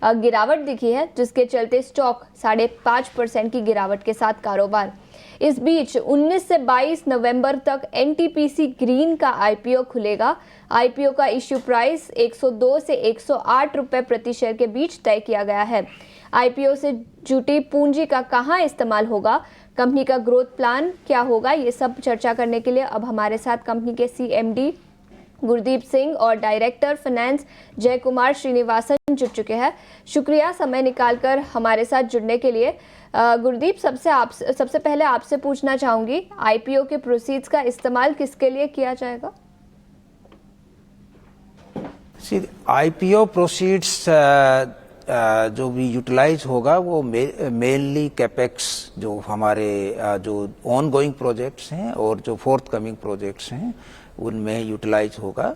गिरावट दिखी है, जिसके चलते स्टॉक 5.5% की गिरावट के साथ कारोबार। इस बीच 19 से 22 नवंबर तक एनटीपीसी ग्रीन का आईपीओ खुलेगा। आईपीओ का इश्यू प्राइस 102 से 108 रुपए प्रति शेयर के बीच तय किया गया है। आईपीओ से जुटी पूंजी का कहां इस्तेमाल होगा, कंपनी का ग्रोथ प्लान क्या होगा, ये सब चर्चा करने के लिए अब हमारे साथ कंपनी के सीएमडी गुरदीप सिंह और डायरेक्टर फाइनेंस जय कुमार श्रीनिवासन जुड़ चुके हैं। शुक्रिया समय निकालकर हमारे साथ जुड़ने के लिए। गुरदीप, सबसे पहले आपसे पूछना चाहूंगी, आईपीओ के प्रोसीड्स का इस्तेमाल किसके लिए किया जाएगा? आईपीओ प्रोसीड्स जो भी यूटिलाइज होगा वो मेनली कैपेक्स, जो हमारे जो ऑन गोइंग प्रोजेक्ट्स हैं और जो फोर्थ कमिंग प्रोजेक्ट्स हैं उनमें यूटिलाइज होगा।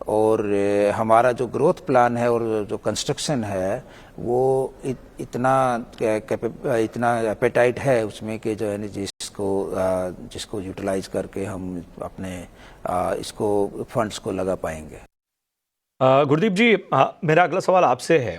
और हमारा जो ग्रोथ प्लान है और जो कंस्ट्रक्शन है वो इतना एपेटाइट है उसमें कि जो है जिसको यूटिलाइज करके हम अपने इसको फंड्स को लगा पाएंगे। गुरदीप जी, मेरा अगला सवाल आपसे है।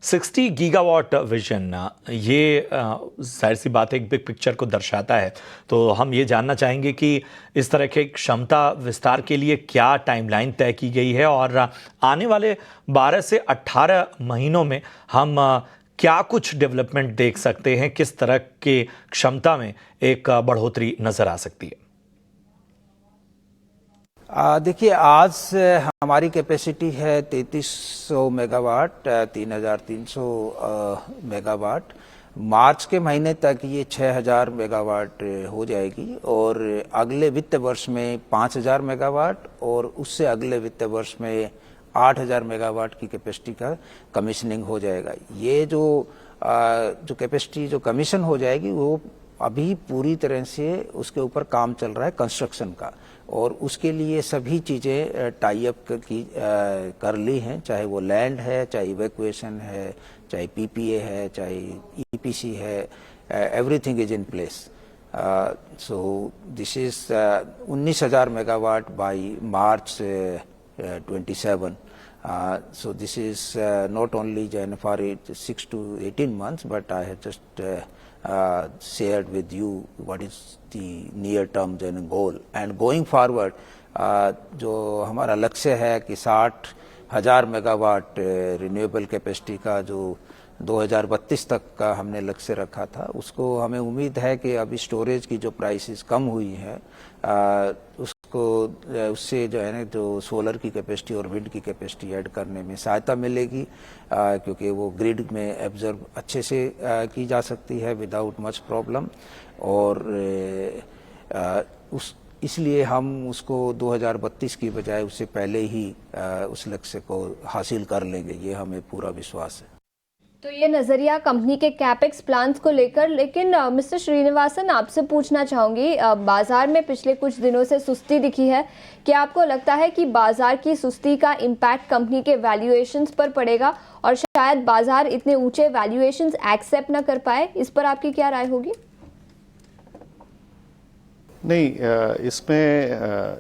60 गीगावाट विजन, ये जाहिर सी बात है एक बिग पिक्चर को दर्शाता है, तो हम ये जानना चाहेंगे कि इस तरह के क्षमता विस्तार के लिए क्या टाइमलाइन तय की गई है और आने वाले 12 से 18 महीनों में हम क्या कुछ डेवलपमेंट देख सकते हैं, किस तरह के क्षमता में एक बढ़ोतरी नजर आ सकती है? देखिए, आज हमारी कैपेसिटी है 3300 मेगावाट, 3300 मेगावाट। मार्च के महीने तक ये 6000 मेगावाट हो जाएगी और अगले वित्त वर्ष में 5000 मेगावाट और उससे अगले वित्त वर्ष में 8000 मेगावाट की कैपेसिटी का कमीशनिंग हो जाएगा। ये जो कैपेसिटी जो कमीशन हो जाएगी वो अभी पूरी तरह से उसके ऊपर काम चल रहा है कंस्ट्रक्शन का, और उसके लिए सभी चीज़ें टाई अप कर ली हैं, चाहे वो लैंड है, चाहे इवैक्यूएशन है, चाहे पीपीए है, चाहे ईपीसी है, everything is in place. So this is 19,000 megawatt by March 27. So this is not only for 6 to 18 months, but I have just shared with you what is the near-term goal. And going forward, जो हमारा लक्ष्य है कि 60,000 megawatt renewable capacity का जो 2032 तक का हमने लक्ष्य रखा था, उसको हमें उम्मीद है कि अभी स्टोरेज की जो प्राइसेस कम हुई है उससे जो है ना, जो सोलर की कैपेसिटी और विंड की कैपेसिटी ऐड करने में सहायता मिलेगी, क्योंकि वो ग्रिड में एब्जॉर्ब अच्छे से की जा सकती है विदाउट मच प्रॉब्लम। और इसलिए हम उसको 2032 की बजाय उससे पहले ही उस लक्ष्य को हासिल कर लेंगे, ये हमें पूरा विश्वास है। तो ये नज़रिया कंपनी के कैपेक्स प्लान्स को लेकर, लेकिन मिस्टर श्रीनिवासन, आपसे पूछना चाहूँगी, बाजार में पिछले कुछ दिनों से सुस्ती दिखी है। क्या आपको लगता है कि बाजार की सुस्ती का इम्पैक्ट कंपनी के वैल्यूएशंस पर पड़ेगा और शायद बाजार इतने ऊंचे वैल्यूएशंस एक्सेप्ट ना कर पाए? इस पर आपकी क्या राय होगी? नहीं, इसमें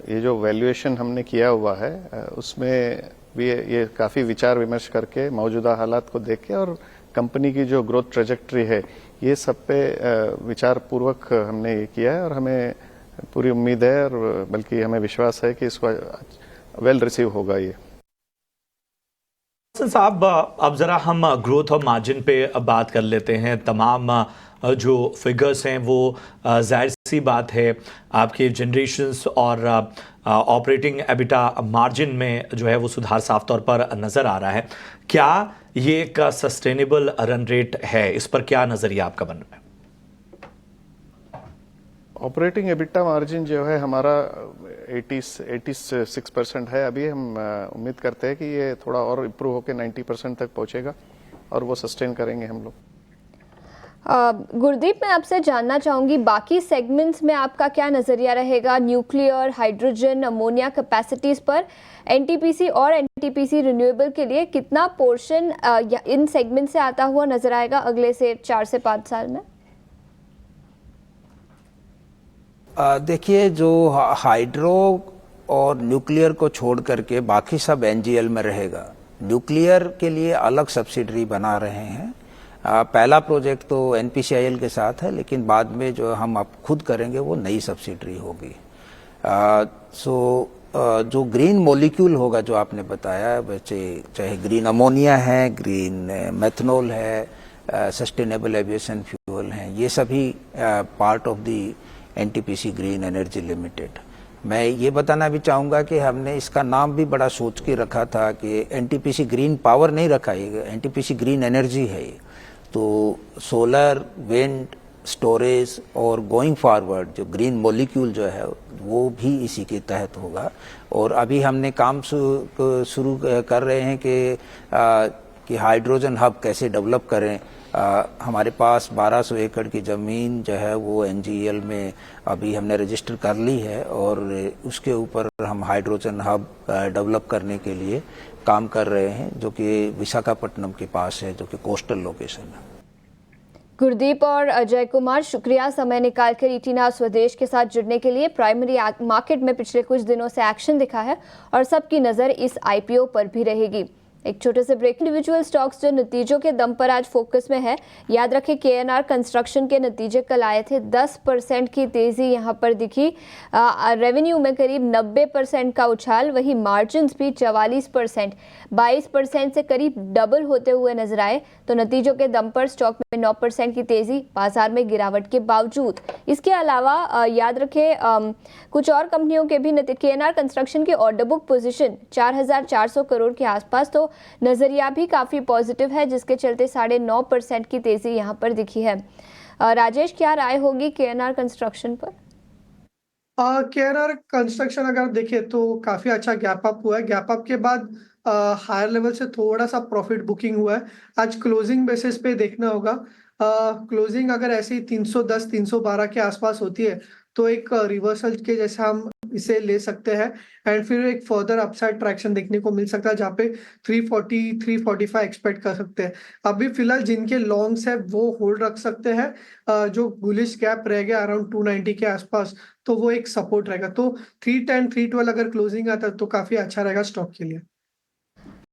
ये जो वैल्यूएशन हमने किया हुआ है उसमें भी ये काफ़ी विचार विमर्श करके मौजूदा हालात को देख के और कंपनी की जो ग्रोथ ट्रेजेक्ट्री है ये सब पे विचार पूर्वक हमने ये किया है और हमें पूरी उम्मीद है और बल्कि हमें विश्वास है कि इसको वेल रिसीव होगा। ये साहब, अब जरा हम ग्रोथ और मार्जिन पे बात कर लेते हैं। तमाम जो फिगर्स हैं वो जाहिर सी बात है आपके जनरेशंस और ऑपरेटिंग एबिटा मार्जिन में जो है वो सुधार साफ तौर पर नज़र आ रहा है। क्या ये एक सस्टेनेबल रन रेट है? इस पर क्या नज़रिया आपका बन रहा है? ऑपरेटिंग एबिटा मार्जिन जो है हमारा 86% है अभी। हम उम्मीद करते हैं कि ये थोड़ा और इम्प्रूव होकर 90% तक पहुंचेगा और वो सस्टेन करेंगे हम लोग। गुरदीप, मैं आपसे जानना चाहूँगी, बाकी सेगमेंट्स में आपका क्या नज़रिया रहेगा न्यूक्लियर, हाइड्रोजन, अमोनिया कैपेसिटीज़ पर? एनटीपीसी और एनटीपीसी रिन्यूएबल के लिए कितना पोर्शन इन सेगमेंट से आता हुआ नजर आएगा अगले से 4 से 5 साल में? देखिए, जो हाइड्रो और न्यूक्लियर को छोड़ करके बाकी सब एनजीएल में रहेगा। न्यूक्लियर के लिए अलग सब्सिडरी बना रहे हैं। पहला प्रोजेक्ट तो एनपीसीआईएल के साथ है, लेकिन बाद में जो हम अब खुद करेंगे वो नई सब्सिडरी होगी। जो ग्रीन मॉलिक्यूल होगा जो आपने बताया, वैसे चाहे ग्रीन अमोनिया है, ग्रीन मेथनॉल है, सस्टेनेबल एविएशन फ्यूल हैं, ये सभी part of the NTPC green energy limited. मैं ये बताना भी चाहूँगा कि हमने इसका नाम भी बड़ा सोच के रखा था कि एनटीपीसी ग्रीन पावर नहीं रखा, ये एनटीपीसी ग्रीन एनर्जी है। तो सोलर, विंड, स्टोरेज और गोइंग फॉरवर्ड जो ग्रीन मॉलिक्यूल जो है वो भी इसी के तहत होगा। और अभी हमने काम शुरू कर रहे हैं कि हाइड्रोजन हब कैसे डेवलप करें। हमारे पास 1200 एकड़ की ज़मीन जो है वो एनजीएल में अभी हमने रजिस्टर कर ली है और उसके ऊपर हम हाइड्रोजन हब डेवलप करने के लिए काम कर रहे हैं, जो कि विशाखापट्टनम के पास है, जो कि कोस्टल लोकेशन है। गुरदीप और अजय कुमार, शुक्रिया समय निकालकर ईटीना स्वदेश के साथ जुड़ने के लिए। प्राइमरी मार्केट में पिछले कुछ दिनों से एक्शन दिखा है और सबकी नज़र इस आईपीओ पर भी रहेगी। एक छोटे से ब्रेक। इंडिविजुअल स्टॉक्स जो नतीजों के दम पर आज फोकस में है। याद रखें केएनआर कंस्ट्रक्शन के नतीजे कल आए थे, 10% की तेजी यहां पर दिखी। रेवेन्यू में करीब 90% का उछाल, वही मार्जिन्स भी 44%, 22% से करीब डबल होते हुए नजर आए। तो नतीजों के दम पर स्टॉक में 9% की तेजी, बाजार में गिरावट के बावजूद। इसके अलावा याद रखें कुछ और कंपनियों के भी केएनआर कंस्ट्रक्शन की ऑर्डर बुक पोजीशन 4,400 करोड़ के आसपास, तो नजरिया भी काफी पॉजिटिव है, जिसके चलते 9.5% की तेजी यहां पर दिखी है। राजेश, क्या राय होगी केएनआर कंस्ट्रक्शन पर? केएनआर कंस्ट्रक्शन अगर देखें तो काफी अच्छा गैप अप हुआ है। गैप अप के बाद हायर लेवल से थोड़ा सा प्रॉफिट बुकिंग हुआ है। आज क्लोजिंग बेसिस पे देखना होगा। क्लोजिंग अगर ऐसे ही 310 312 के आसपास होती है तो एक रिवर्सल के जैसे हम इसे ले सकते हैं एंड फिर एक फर्दर अपसाइड ट्रैक्शन देखने को मिल सकता है, जहाँ पे 340 345 एक्सपेक्ट कर सकते हैं। अभी फिलहाल जिनके लॉन्ग्स है वो होल्ड रख सकते हैं। जो बुलिश गैप रह गया अराउंड 290 के आसपास, तो वो एक सपोर्ट रहेगा। तो 310 312 अगर क्लोजिंग आता है तो काफी अच्छा रहेगा स्टॉक के लिए।